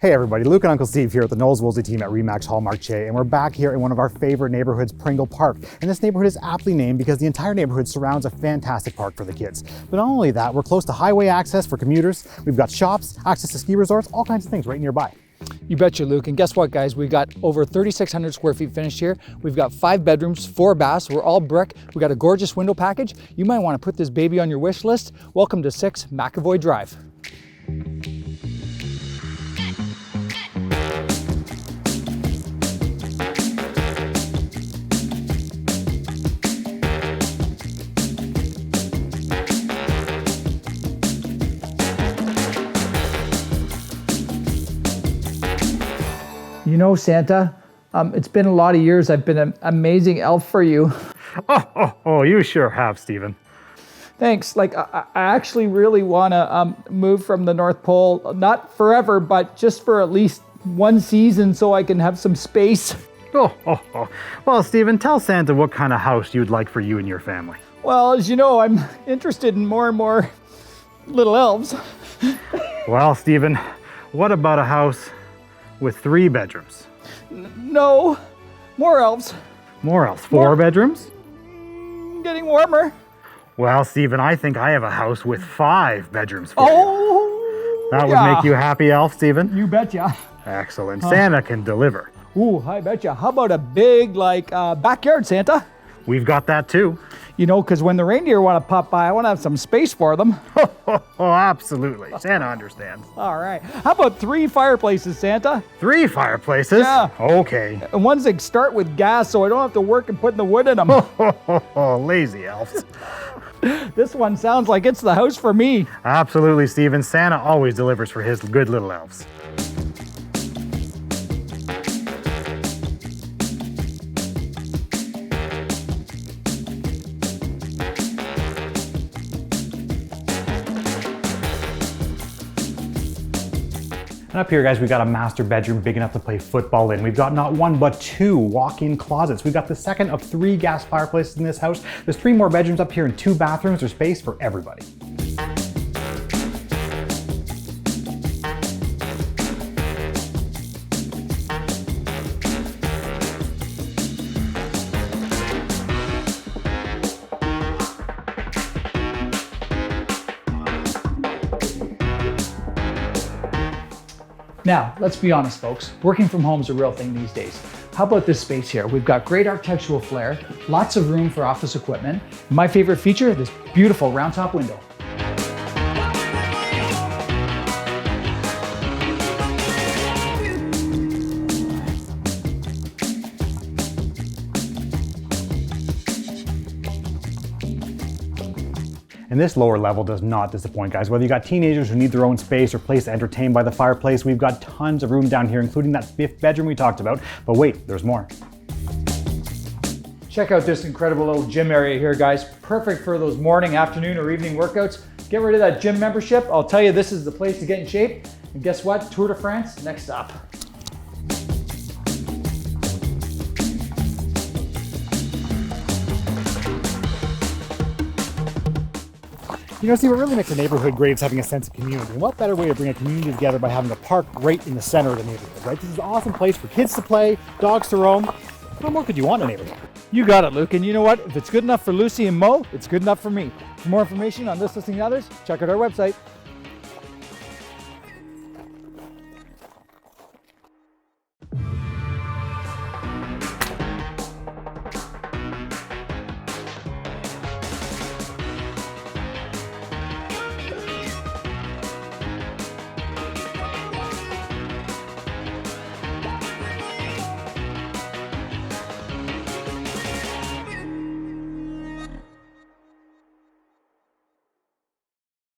Hey everybody, Luke and Uncle Steve here at the Knowles Woolsey team at Remax Hallmark Che, and we're back here in one of our favorite neighborhoods, Pringle Park. And this neighborhood is aptly named because the entire neighborhood surrounds a fantastic park for the kids. But not only that, we're close to highway access for commuters, we've got shops, access to ski resorts, all kinds of things right nearby. You betcha, Luke. And guess what, guys? We've got over 3,600 square feet finished here. We've got 5 bedrooms, 4 baths. We're all brick. We got a gorgeous window package. You might want to put this baby on your wish list. Welcome to 6 McAvoy Drive. You know, Santa, it's been a lot of years. I've been an amazing elf for you. Oh, you sure have, Stephen. Thanks. Like, I actually really want to move from the North Pole, not forever, but just for at least one season so I can have some space. Well, Stephen, tell Santa what kind of house you'd like for you and your family. Well, as you know, I'm interested in more and more little elves. Well, Stephen, what about a house with 3 bedrooms? No, more elves. More elves. 4 bedrooms? Getting warmer. Well, Stephen, I think I have a house with 5 bedrooms for you. Oh, that would make you happy, elf, Stephen? You betcha. Excellent. Santa can deliver. Ooh, I betcha. How about a big, backyard, Santa? We've got that too. You know, because when the reindeer want to pop by, I want to have some space for them. Oh, absolutely. Santa understands. All right. How about 3 fireplaces, Santa? 3 fireplaces? Yeah. Okay. And ones that start with gas so I don't have to work and putting the wood in them. Lazy elves. This one sounds like it's the house for me. Absolutely, Stephen. Santa always delivers for his good little elves. And up here, guys, we've got a master bedroom big enough to play football in. We've got not 1, but 2 walk-in closets. We've got the second of 3 gas fireplaces in this house. There's 3 more bedrooms up here and 2 bathrooms. There's space for everybody. Now, let's be honest, folks. Working from home is a real thing these days. How about this space here? We've got great architectural flair, lots of room for office equipment. My favorite feature, this beautiful round top window. And this lower level does not disappoint, guys. Whether you got teenagers who need their own space or place to entertain by the fireplace, we've got tons of room down here, including that 5th bedroom we talked about. But wait, there's more. Check out this incredible little gym area here, guys. Perfect for those morning, afternoon, or evening workouts. Get rid of that gym membership. I'll tell you, this is the place to get in shape. And guess what? Tour de France, next up. You know, see, what really makes a neighborhood great is having a sense of community. And what better way to bring a community together by having a park right in the center of the neighborhood, right? This is an awesome place for kids to play, dogs to roam. What more could you want in a neighborhood? You got it, Luke. And you know what? If it's good enough for Lucy and Mo, it's good enough for me. For more information on this listing and others, check out our website.